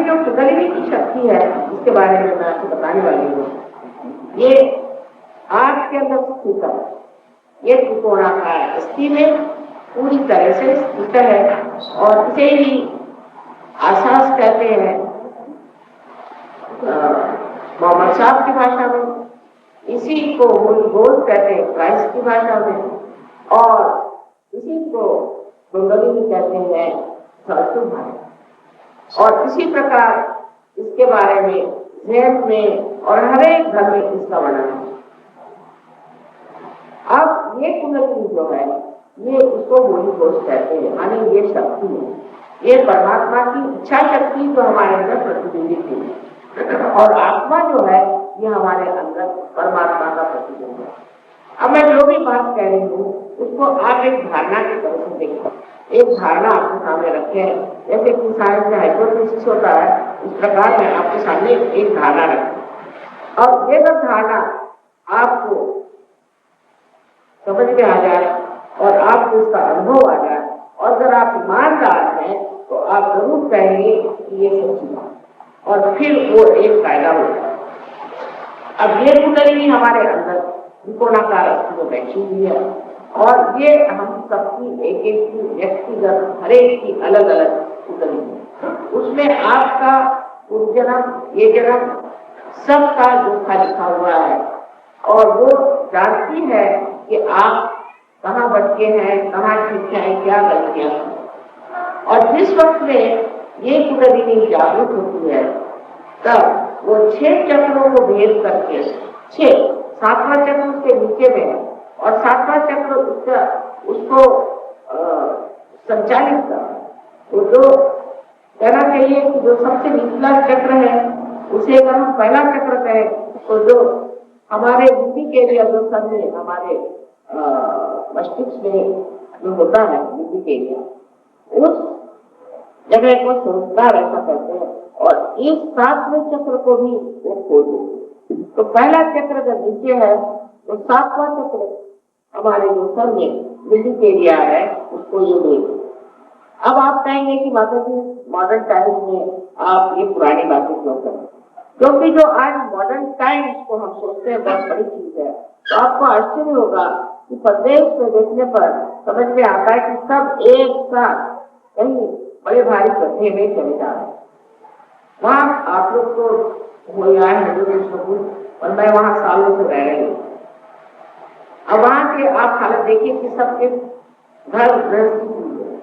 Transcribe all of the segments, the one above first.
जो कुंडलिनी की शक्ति है इसके बारे में मैं आपको बताने वाली हूँ। ये आग के अंदर स्थित है, ये त्रिकोणाकार स्थिति में पूरी तरह से स्थित है और इसे ही आसास कहते हैं मोहम्मद साहब की भाषा में, इसी को गोल कहते हैं क्राइस्ट की भाषा में, और इसी को कुंडलिनी कहते हैं संस्कृत भाषा। और इसी प्रकार इसके बारे में जैन में और हर एक धर्म में इसका वर्णन है। अब ये कुंडलिनी जो है ये उसको होली घोष कहते हैं, माने ये शक्ति है, ये परमात्मा की इच्छा शक्ति जो हमारे अंदर प्रतिबिंबित है, और आत्मा जो है ये हमारे अंदर परमात्मा का प्रतिबिंब है। अब मैं जो भी बात कह रही हूँ उसको आप एक धारणा की तरह से देखो, एक धारणा आपके सामने रखे हैं, जैसे कि साइंस में हाइपोथेसिस होता है, इस प्रकार मैं आपके सामने एक धारणा रखूं और ये सब धारणा आपको समझ में आ जाए और आपको उसका अनुभव आ जाए, और अगर आप ईमानदार हैं तो आप जरूर कहेंगे कि ये सच्ची बात, और फिर वो एक फायदा होता है। अब ये कुंडलिनी हमारे अंदर त्रिकोणाकार अवस्था में बैठी हुई है और ये हम सबकी एक एक की व्यक्तिगत हर एक की अलग अलग कुंडलिनी है। उसमें आपका पूर्वजन्म ये जन्म सबका जोखा लिखा हुआ है और वो जानती है कि आप कहाँ भटके हैं, कहाँ ठीक हैं, क्या गलतियां हैं। और जिस वक्त में ये कुंडलिनी जागृत होती है तब वो 6 चक्रों को भेद करके 7वां चक्र उसके नीचे में है और 7वां चक्र उसको संचालित कर, तो जो कहना चाहिए कि जो सबसे निचला चक्र है उसे अगर हम पहला चक्र कहें तो जो हमारे बुद्धि के लिए जो समझे हमारे मस्तिष्क में जो होता है बुद्धि के लिए, उस जगह को संस्कार ऐसा करते हैं और इस 7वें चक्र को भी वो खोल देते। तो पहला चक्र जब नीचे है तो 7वां चक्र हमारे जो सर में बुद्धि के एरिया है उसको ये देते। अब आप कहेंगे कि माता जी मॉडर्न टाइम्स में आप ये पुरानी बातें क्यों करें, क्योंकि जो आज मॉडर्न टाइम्स को हम सोचते हैं बहुत बड़ी चीज है, तो आपको आश्चर्य होगा कि प्रदेश में देखने पर समझ में आता है कि सब एक साथ कहीं बड़े भारी गड्ढे में चले जा रहे हैं। वहां आप लोग को हो गया है और मैं वहां सालों से रह रही हूँ। अब वहां के आप हालत देखिए कि सबके घर गृहस्थी हुई है,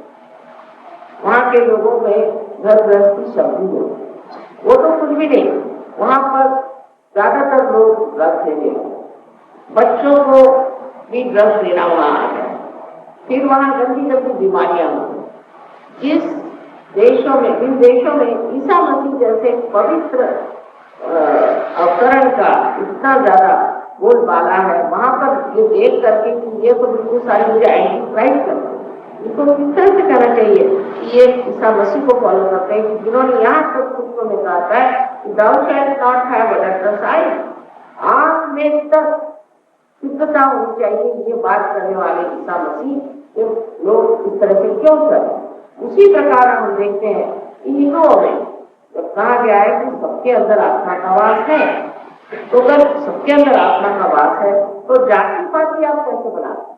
वहां के लोगों में घर गृहस्थी शब्द है, वो तो कुछ भी नहीं। वहां पर ज्यादातर लोग ड्रग्स ले रहे हैं, बच्चों को भी ड्रग्स लेना वहां आ गया, फिर वहां गंदी गंदी बीमारियां होती। जिस देशों में इन देशों में ईसा मसीह जैसे पवित्र अवतरण का इतना ज्यादा बोलबाला है, वहां पर ये देख करके कि ये तो बिल्कुल सारी मुझे एंटी क्राइस्ट करते हैं, इनको किस तरह से कहना चाहिए कि ये ईसा मसीह को फॉलो करते हैं, जिन्होंने यहाँ तक खुद में कहा है कि thou shalt not have adulterous eyes, आंख में तक शुद्धता होनी चाहिए। ये बात करने वाले ईसा मसीह के लोग इस तरह से क्यों करें? उसी प्रकार हम देखते हैं हिंदुओं में जब कहा गया है कि सबके अंदर आत्मा का वास है, तो अगर सबके अंदर आत्मा का वास है तो जाति पाति आप कैसे बनाते?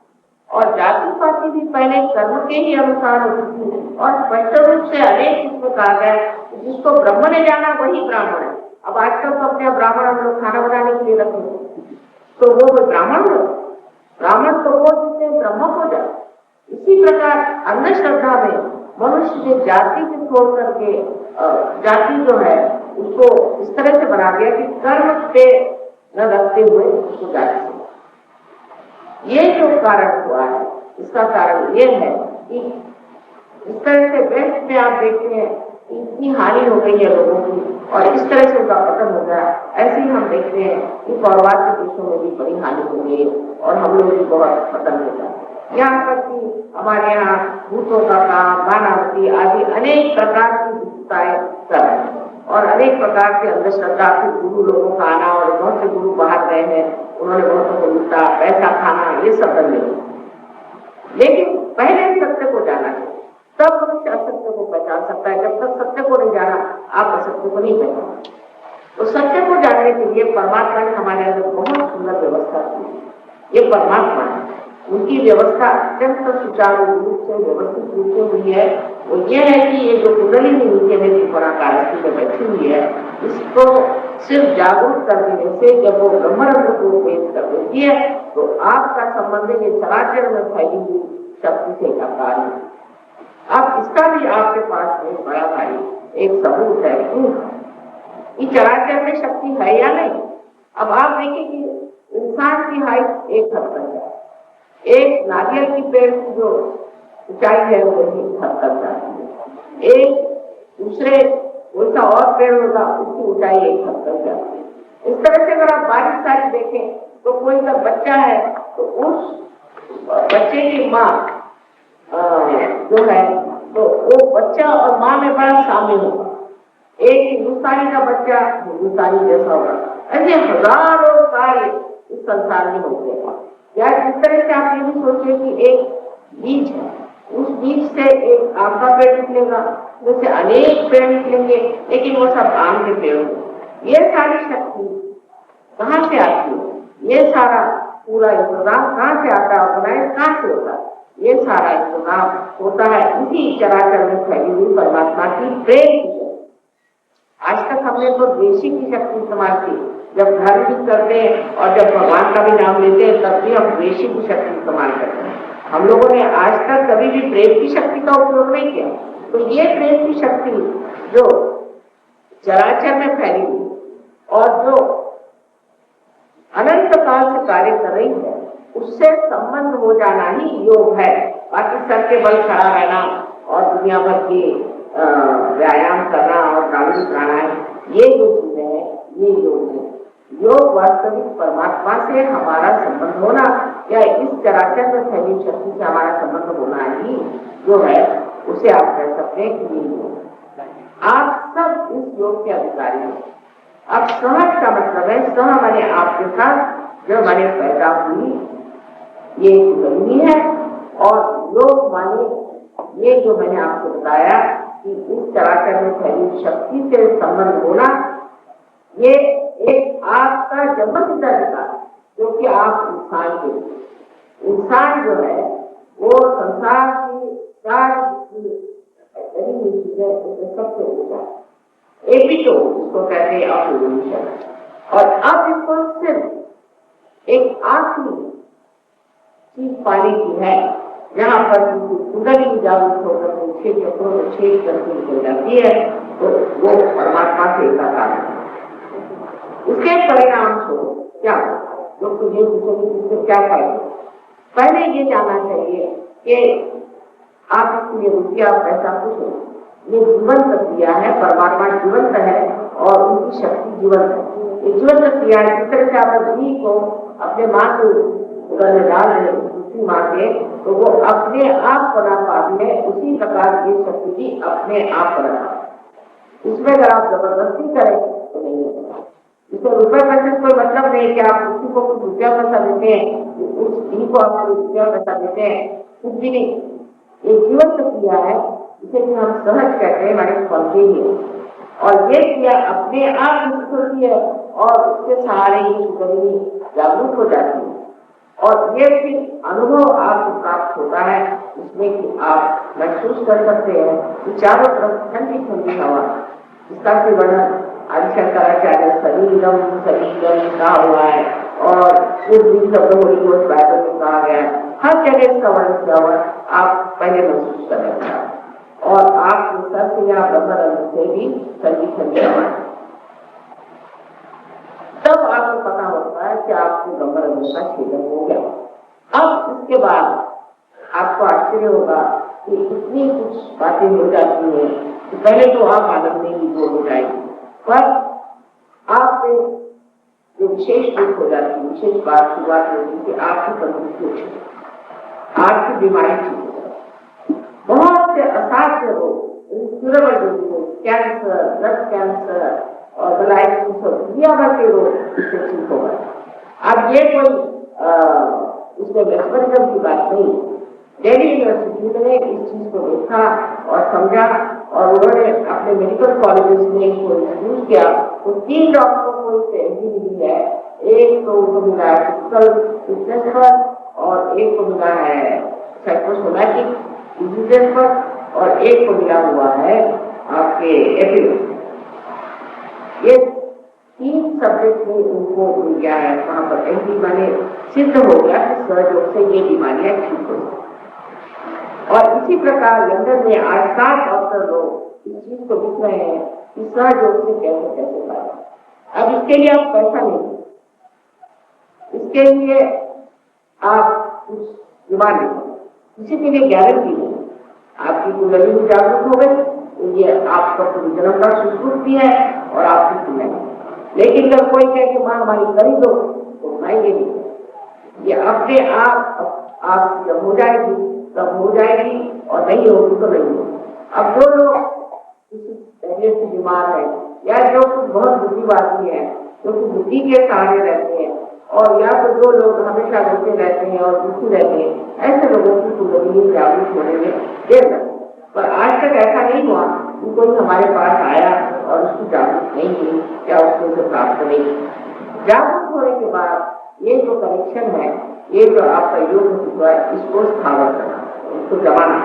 और जाति पाति भी पहले कर्म के ही अनुसार होती थी और स्पष्ट रूप से अनेक इसमें कहा गया जिसको ब्रह्म ने जाना वही ब्राह्मण है। अब आजकल तो अपने ब्राह्मण हम लोग खाना बनाने के लिए रखते हैं, तो वो ब्राह्मण हो, ब्राह्मण तो वो जिसने ब्रह्म को जाना। इसी प्रकार अंधश्रद्धा में मनुष्य ने जाति को छोड़ करके जाति जो है उसको इस तरह से बना दिया कि कर्म पे न रखते हुए उसको जाति। ये जो कारण हुआ है इसका कारण ये है कि इस तरह से वेस्ट में आप देखते हैं कि इतनी हानि हो गई है लोगों की और इस तरह से उनका पतन हो गया। ऐसे ही हम देखते हैं कि पौरवाद के देशों में भी बड़ी हानि हो गई और हम लोग भी बहुत पतन हो गया। यहाँ तक कि हमारे यहाँ भूतों का काम, बानावती आदि अनेक प्रकार की विशेषताएं कर रहे हैं और अनेक प्रकार के अंधश्रद्धा के गुरु लोगों का आना और बहुत से गुरु बाहर गए हैं, उन्होंने बहुतों को लूटा, पैसा खाना, ये सब बंद नहीं। लेकिन पहले सत्य को जाना चाहिए तब मनुष्य असत्य को पहचान सकता है। जब तक सत्य को नहीं जाना, आप असत्य को नहीं पहचान। तो सत्य को जानने के लिए परमात्मा ने हमारे अंदर बहुत सुंदर व्यवस्था की। ये परमात्मा है, उनकी व्यवस्था अत्यंत सुचारू रूप से व्यवस्थित रूप से हुई है। वो ये है कि ये जो कुंडली नीचे में त्रिकोणाकार में बैठी हुई है, इसको सिर्फ जागरूक कर देने से जब वो ब्रह्मरंध्र को भेद कर देती है, तो आपका संबंध ये चराचर में फैली हुई शक्ति से एकाकार है। अब इसका भी आपके पास में बड़ा भारी एक सबूत है कि चराचर में शक्ति है या नहीं। अब आप देखिए कि इंसान की हाइट एक हद तक है, एक नारियल की पेड़ की जो ऊंचाई है वो एक हद तक जाती है, एक दूसरे वैसा और पेड़ होगा उसकी ऊंचाई एक हद तक जाती है। इस तरह से अगर आप बारीक सारी देखें तो कोई का बच्चा है तो उस बच्चे की माँ जो है तो वो बच्चा और माँ में बड़ा साम्य होगा। एक हिंदुस्तानी का बच्चा हिंदुस्तानी जैसा होगा। ऐसे हजारों कार्य इस संसार में होते हैं। या जिस तरह से आप ये भी सोचिए कि एक बीज है, उस बीज से एक आम का पेड़ निकलेगा, जैसे अनेक पेड़ निकलेंगे, लेकिन वो सब आम के पेड़ होंगे। ये सारी शक्ति कहाँ से आती है? ये सारा पूरा इंतजाम कहाँ से आता है? ऑर्गेनाइज कहाँ से होता है? ये सारा इंतजाम होता है इसी चराचर में फैली हुई परमात्मा की प्रेम की। आज तक हमने तो देशी की शक्ति इस्तेमाल की, जब घर भी करते हैं और जब भगवान का भी नाम लेते हैं तब भी हम देशी की शक्ति इस्तेमाल करते हैं। हम लोगों ने आज तक कभी भी प्रेम की शक्ति का उपयोग नहीं किया। तो ये प्रेम की शक्ति जो चराचर में फैली हुई और जो अनंत काल से कार्य कर रही है, उससे संबंध हो जाना ही योग है। बाकी सर के बल खड़ा रहना और दुनिया भर के व्यायाम करना और कानून प्राणायाम, ये जो चीजें हैं ये योग है। योग वास्तविक परमात्मा से हमारा संबंध होना या इस चराचर में फैली शक्ति से हमारा संबंध होना ही जो है उसे आप कह सकते हैं कि ये योग। आप सब इस योग के अधिकारी हैं। अब सहज का मतलब है, सह माने आपके साथ, जो माने पैदा हुई ये कुंडली है, और योग माने ये जो मैंने आपको बताया कि इस चराचर में फैली शक्ति से संबंध होना, ये एक आपका जन्मसिद्ध अधिकार, जो कि आप इंसान के इंसान जो है वो संसार की चार चीजें सबसे ऊंचा एपिटो इसको कहते हैं अपोजिशन। और अब इसको सिर्फ एक आखिरी चीज पाने की है, जहां पर कुंडली जागृत होकर छह चक्रों में छेद करके निकल जाती है, तो वो परमात्मा से एकाकार है। उसके परिणाम को क्या जो तुझे पूछोगे क्या फायदा? पहले ये जानना चाहिए कि आप इसके रुपया पैसा कुछ नहीं, ये जीवंत क्रिया है। परमात्मा जीवंत है और उनकी शक्ति जीवंत है। ये जीवंत क्रिया है। जिस तरह से आप घी को अपने माँ को उधर में डाल रहे दूसरी माँ के, तो वो अपने आप बना पाती है, उसी प्रकार की शक्ति भी अपने आप बना पाती है। इसमें अगर आप जबरदस्ती करें तो नहीं होता। इसको रुपये पैसे से कोई मतलब नहीं कि आप उसी को कुछ रुपया पैसा देते हैं, उस घी को आप रुपया पैसा देते हैं, कुछ भी नहीं। ये जीवंत क्रिया है, इसे भी हम सहज कहते हैं, हमारे फलते ही। और ये क्रिया अपने आप होती है और उसके सहारे ही कुंडली जागरूक हो जाती है। और ये फिर अनुभव आपको प्राप्त होता है, इसमें कि आप महसूस कर सकते हैं कि चारों तरफ ठंडी ठंडी हवा, जिसका कि वर्णन आदि शंकराचार्य शरीरम शरीरम कहा हुआ है और बाइबल में कहा गया है। हर जगह इसका वर्णन किया हुआ आप पहले महसूस करेंगे और आप सर से या ब्रह्मरंध्र से भी ठंडी ठंडी हवा, तब आपको पता होता है कि आपको ब्रह्मरंध्र का छेदन हो गया। अब इसके बाद आपको आश्चर्य होगा कि इतनी कुछ बातें हो जाती हैं कि पहले तो आप आनंद में ही हो जाएगी, पर आप जो विशेष रूप हो जाती है, विशेष बात की बात होती है कि आपकी तंदुरुस्ती अच्छी, आपकी बीमारी ठीक हो जाए। बहुत से असाध्य रोग, कैंसर, ब्लड कैंसर और दुनिया भर के रोग इससे ठीक हो गए। अब ये कोई इसमें मेटाबॉलिज्म की बात नहीं, दिल्ली यूनिवर्सिटी ने इस चीज को देखा और समझा और उन्होंने अपने मेडिकल कॉलेजेस में इसको इंट्रोड्यूस किया। तो 3 डॉक्टरों को इससे एंट्री मिली है। एक तो उनको मिला है फिजिकल फिटनेस पर और एक को मिला है साइकोसोमैटिक डिजीजेस पर और एक को मिला हुआ है आपके एपिलेप्सी। ये 3 सब्जेक्ट में उनको मिल गया है। वहां पर एंट्री माने सिद्ध हो गया कि सहयोग से ये बीमारियां ठीक हो। और इसी प्रकार लंदन में आज 7 डॉक्टर लोग इस चीज को लिख रहे हैं कि सहयोग से कैसे कैसे पाए। अब इसके लिए आप पैसा नहीं, इसके लिए आप कुछ बीमार नहीं, किसी के लिए गारंटी नहीं। आपकी कुंडली जागरूक हो गई तो ये आपका पूरी जन्म का सुख भी है और आपकी कुंडली। लेकिन अगर कोई कहे कि मां हमारी करी दो तो खाएंगे नहीं। ये अपने आप जब हो जाएगी तब हो जाएगी और नहीं होगी तो नहीं होगी। अब जो लोग पहले से बीमार है या जो कुछ बहुत बुद्धिवादी है, जो कि बुद्धि के सहारे रहते हैं और या तो जो लोग हमेशा रोते रहते हैं और दुखी रहते हैं, ऐसे लोगों की कुंडली जागरूक होने में देर लगती है। पर आज तक ऐसा नहीं हुआ कि कोई हमारे पास आया और उसकी जागरूक नहीं हुई या उसको उसे प्राप्त नहीं। जागरूक होने के बाद ये जो कनेक्शन है, ये जो आपका योग हुआ है, इसको स्थापित करना, इसको जमाना।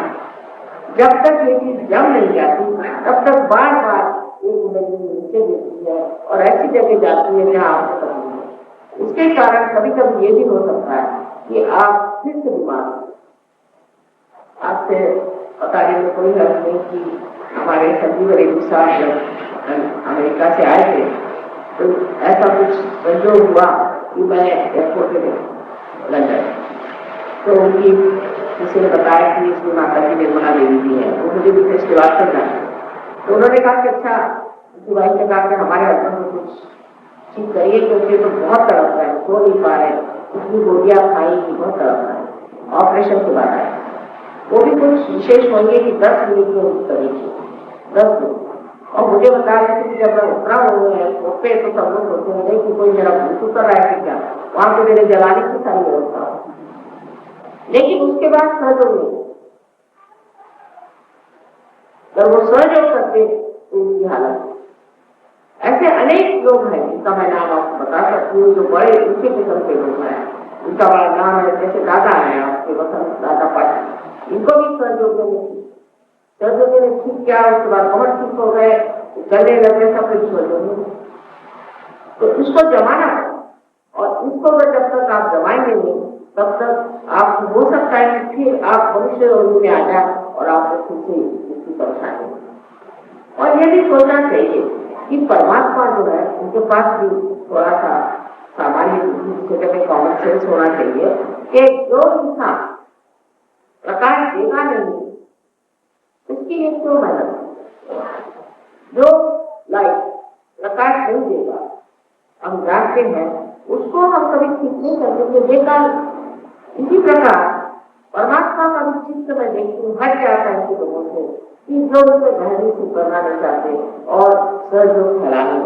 जब तक ये चीज जम नहीं जाती तब तक बार बार ये कुंडली नीचे गिरती है और ऐसी जगह जाती है जहाँ आपको पता नहीं। इसके कारण कभी कभी ये भी हो सकता है कि आप फिर से बीमार हो। आपसे पता नहीं कोई हर्ज नहीं कि हमारे संजीव रेड्डी साहब जब अमेरिका से आए थे तो ऐसा कुछ संजोग हुआ कि मैं एयरपोर्ट पे गई लंदन, तो उनकी किसी ने बताया कि इसमें माता की निर्मला देवी भी है, वो मुझे भी इसके बात करना है। तो उन्होंने कहा कि अच्छा, भाई ने कहा कि हमारे हस्बैंड को कुछ ठीक करिए क्योंकि तो बहुत तड़प रहा है, सो नहीं पा रहे, इतनी गोलियां खाई कि बहुत तड़प रहा है। ऑपरेशन के बाद आए, वो भी कुछ विशेष होंगे कि 10 मिनट में करेंगे, 10 मिनट। और मुझे बता रहे थे कि जब मैं उतरा हुए हैं पे तो सब लोग सोचते हैं कि कोई मेरा भूत उतर रहा है कि क्या, वहां पे मेरे जलाने की सारी व्यवस्था हो। लेकिन उसके बाद सहयोग नहीं, जब वो सहयोग करते तो उनकी हालत। ऐसे अनेक लोग हैं जिनका मैं नाम आपको बता सकती हूँ, जो बड़े ऊंचे किस्म के लोग हैं। उनका बड़ा नाम है, जैसे दादा है आपके वसंत दादा पाटिल, इनको भी सहयोग ने ठीक किया, उसके बाद बहुत ठीक हो गए, गले लगे सब कुछ सहयोग। तो इसको जमाना और इसको जब तक आप जमाएंगे नहीं तब तक आप हो सकता है कि फिर आप भविष्य रोगी में आ जाए और आपको खुद से इसकी परेशानी। और ये भी सोचना चाहिए कि परमात्मा जो है उनके पास भी थोड़ा सा सामान्य कॉमन सेंस होना चाहिए कि जो इंसान प्रकाश देगा नहीं उसकी ये क्यों मेहनत। जो लाइट प्रकाश नहीं देगा हम जानते हैं उसको हम कभी ठीक नहीं करते बेकार। इसी प्रकार परमात्मा का भी चित्त में देखती हूँ हट जाता है लोगों से कि जो उसे गहरी से करना नहीं चाहते और सहयोग फैलाने,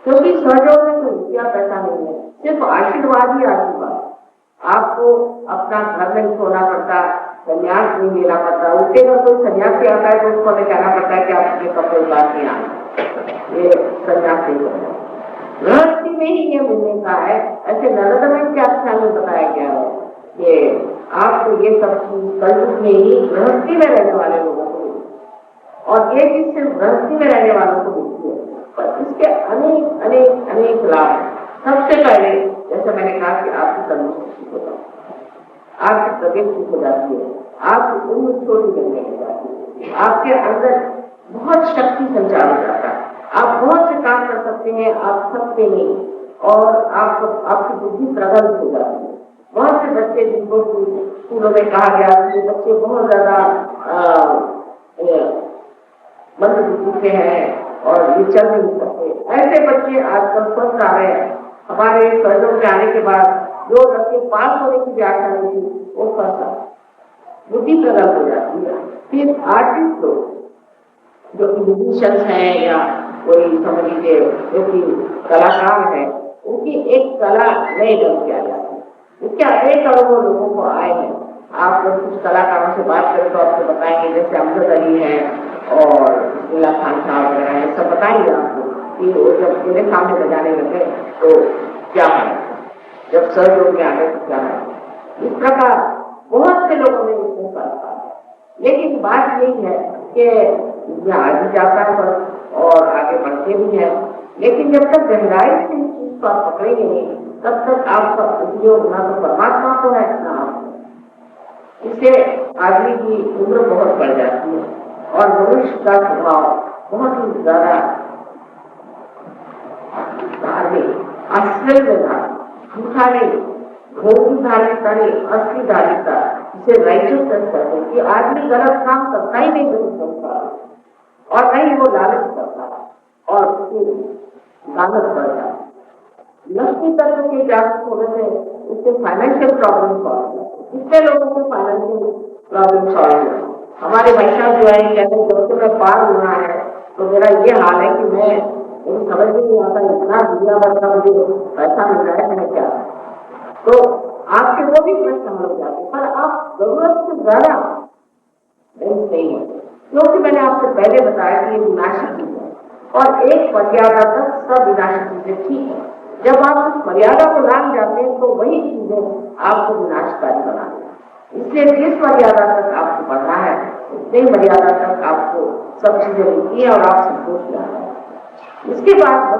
क्योंकि सहयोग में कोई रुपया पैसा नहीं है, सिर्फ आशीर्वाद ही आशीर्वाद। आपको अपना घर नहीं छोड़ना पड़ता, संन्यास नहीं लेना पड़ता। उसके अगर कोई संन्यासी आता है तो उसको हमें कहना पड़ता है कि आप अपने कपड़े उतार के आए, ये संन्यास नहीं करना। गृहस्थी में ही ये मिलने का है। ऐसे नरदमय के आख्यान में बताया गया है कि आपको ये सब चीज कलयुग में ही गृहस्थी में रहने वाले लोगों को मिलती है और ये चीज सिर्फ गृहस्थी में रहने वालों को मिलती है, पर इसके अनेक अनेक अनेक लाभ। सबसे पहले जैसे मैंने कहा कि आपकी तंदुरुस्ती ठीक होता है, आपकी तबीयत ठीक हो जाती है, आपकी उम्र छोटी बनने लग जाती है, आपके अंदर बहुत शक्ति संचार हो जाता है, आप बहुत से काम कर सकते हैं, आप थकते नहीं और आपकी बुद्धि प्रगल्भ हो जाती है। बहुत से बच्चे जिनको स्कूलों में कहा गया कि बच्चे बहुत ज्यादा मंद बुद्धि के हैं और ये चल नहीं सकते, ऐसे बच्चे आजकल स्वस्थ आ रहे हैं। हमारे सहयोग में आने के बाद जो बच्चे पास होने की भी आशा नहीं थी वो फर्स्ट आ, बुद्धि प्रगल्भ हो जाती है। फिर आर्टिस्ट लोग जो कि म्यूजिशियंस हैं या कोई समझ लीजिए जो कि कलाकार है, उनकी एक कला नए ढंग से आ जाती है। इसके अनेक अनुभव लोगों को आए हैं आप लोग कुछ कलाकारों से बात करें तो आपको बताएंगे, जैसे अमजद अली है और बिस्मिल्लाह खान साहब वगैरह है, सब बताएंगे आपको कि वो जब मेरे सामने बजाने लगे तो क्या है, जब सहयोग में आ गए तो क्या है। इस प्रकार बहुत से लोगों ने इसमें करता है। लेकिन बात यही है कि ये आगे जाता है और आगे बढ़ते भी है, लेकिन जब तक गहराई से इस चीज को आप पकड़ेंगे नहीं, तब तक आपका उपयोग ना तो परमात्मा को है ना आपको। इससे आदमी की उम्र बहुत बढ़ जाती है और मनुष्य का स्वभाव बहुत ही ज्यादा धार्मिक, अश्लील झूठा नहीं, भोगी धार्मिकता नहीं, असली धार्मिकता, जिसे राइचसनेस कहते हैं कि आदमी गलत काम करता ही नहीं संसार और नहीं वो लालच करता और उसकी लालच बढ़ता है। लक्ष्मी तत्व के जागरूक होने से उससे फाइनेंशियल प्रॉब्लम सॉल्व है, कितने लोगों को फाइनेंशियल प्रॉब्लम सॉल्व है। हमारे भाई साहब जो है कहते हैं जब से मैं पार होना है तो मेरा ये हाल है कि मैं समझ नहीं आता, इतना दुनिया भर का मुझे पैसा मिल रहा है, मैं क्या, तो आपके वो भी प्रश्न हम लोग जाते हैं, पर आप जरूरत से ज्यादा नहीं है, क्योंकि मैंने आपसे पहले बताया कि ये विनाशी चीज है और एक मर्यादा तक सब विनाशी चीजें ठीक है। जब आप उस मर्यादा को लांग जाते हैं तो वही चीजें आपको विनाशकारी बनाती हैं। इसलिए जिस मर्यादा तक आपको बढ़ना है उतनी मर्यादा तक आपको सब चीजें मिलती है और आप संतोष में आ रहे हैं। इसके बाद